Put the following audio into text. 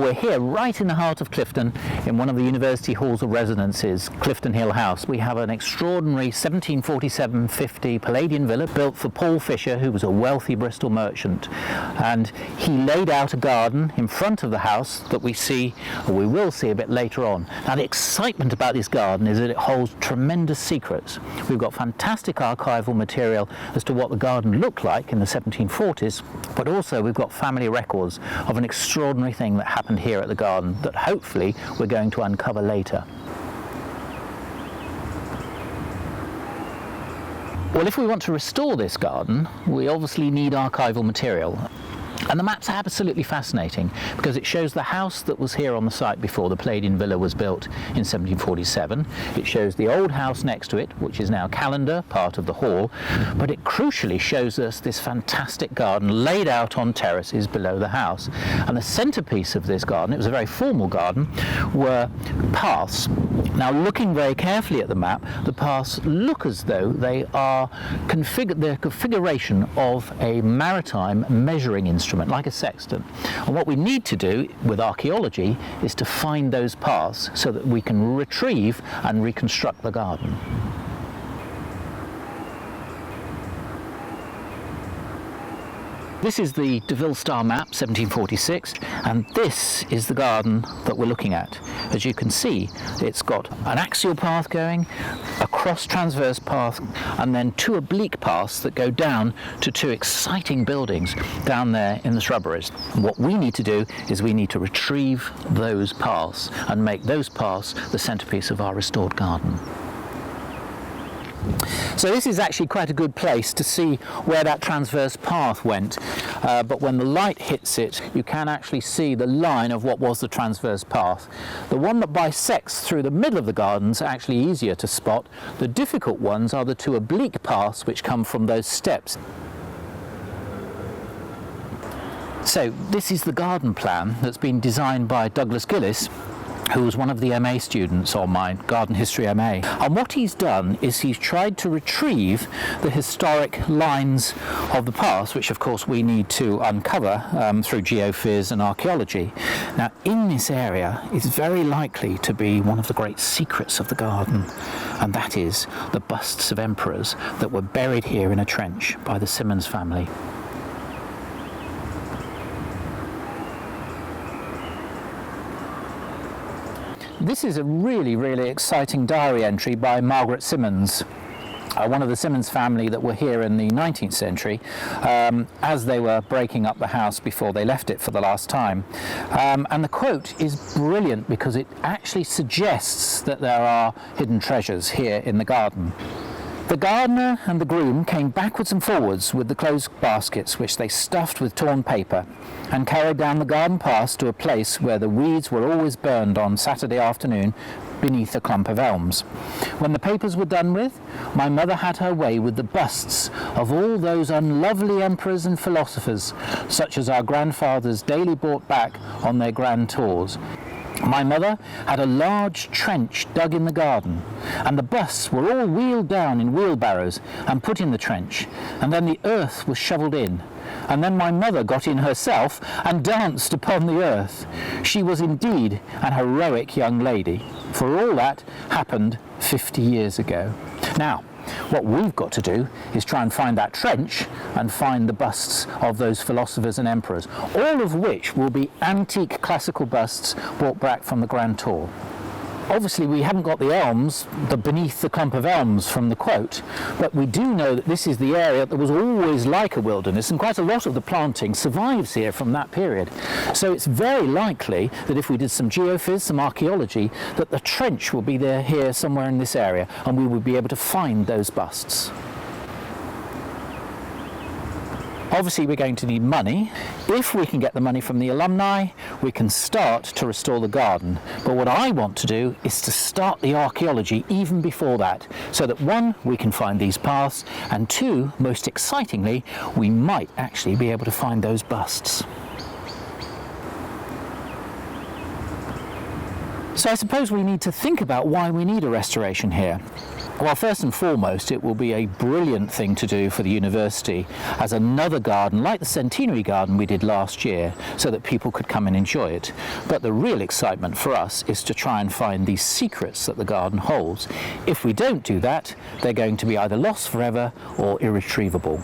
We're here right in the heart of Clifton, in one of the university halls of residences, Clifton Hill House. We have an extraordinary 1747-50 Palladian villa built for Paul Fisher, who was a wealthy Bristol merchant. And he laid out a garden in front of the house that we see, or we will see a bit later on. Now, the excitement about this garden is that it holds tremendous secrets. We've got fantastic archival material as to what the garden looked like in the 1740s, but also we've got family records of an extraordinary thing that happened here at the garden that hopefully we're going to uncover later. Well, if we want to restore this garden, we obviously need archival material. And the map's absolutely fascinating because it shows the house that was here on the site before the Palladian villa was built in 1747. It shows the old house next to it, which is now Calendar, part of the hall, but it crucially shows us this fantastic garden laid out on terraces below the house. And the centrepiece of this garden, it was a very formal garden, were paths. Now, looking very carefully at the map, the paths look as though they are the configuration of a maritime measuring instrument, like a sextant. And what we need to do with archaeology is to find those paths so that we can retrieve and reconstruct the garden. This is the Deville Star map, 1746, and this is the garden that we're looking at. As you can see, it's got an axial path going, a cross transverse path, and then two oblique paths that go down to two exciting buildings down there in the shrubberies. And what we need to do is we need to retrieve those paths and make those paths the centrepiece of our restored garden. So this is actually quite a good place to see where that transverse path went, but when the light hits it, you can actually see the line of what was the transverse path. The one that bisects through the middle of the garden is actually easier to spot. The difficult ones are the two oblique paths which come from those steps. So this is the garden plan that's been designed by Douglas Gillis, who was one of the MA students on my Garden History MA. And what he's done is he's tried to retrieve the historic lines of the past, which of course we need to uncover through geophys and archaeology. Now, in this area is very likely to be one of the great secrets of the garden, and that is the busts of emperors that were buried here in a trench by the Simmons family. This is a really, really exciting diary entry by Margaret Simmons, one of the Simmons family that were here in the 19th century as they were breaking up the house before they left it for the last time. And the quote is brilliant because it actually suggests that there are hidden treasures here in the garden. The gardener and the groom came backwards and forwards with the clothes baskets, which they stuffed with torn paper, and carried down the garden path to a place where the weeds were always burned on Saturday afternoon beneath a clump of elms. When the papers were done with, my mother had her way with the busts of all those unlovely emperors and philosophers, such as our grandfathers daily brought back on their grand tours. My mother had a large trench dug in the garden, and the busts were all wheeled down in wheelbarrows and put in the trench, and then the earth was shovelled in. And then my mother got in herself and danced upon the earth. She was indeed an heroic young lady, for all that happened 50 years ago. Now, what we've got to do is try and find that trench and find the busts of those philosophers and emperors, all of which will be antique classical busts brought back from the Grand Tour. Obviously we haven't got the elms, the beneath the clump of elms from the quote, but we do know that this is the area that was always like a wilderness, and quite a lot of the planting survives here from that period. So it's very likely that if we did some geophys, some archaeology, that the trench will be there here somewhere in this area, and we would be able to find those busts. Obviously we're going to need money. If we can get the money from the alumni, we can start to restore the garden. But what I want to do is to start the archaeology even before that, so that one, we can find these paths, and two, most excitingly, we might actually be able to find those busts. So I suppose we need to think about why we need a restoration here. Well, first and foremost, it will be a brilliant thing to do for the university as another garden, like the Centenary Garden we did last year, so that people could come and enjoy it. But the real excitement for us is to try and find these secrets that the garden holds. If we don't do that, they're going to be either lost forever or irretrievable.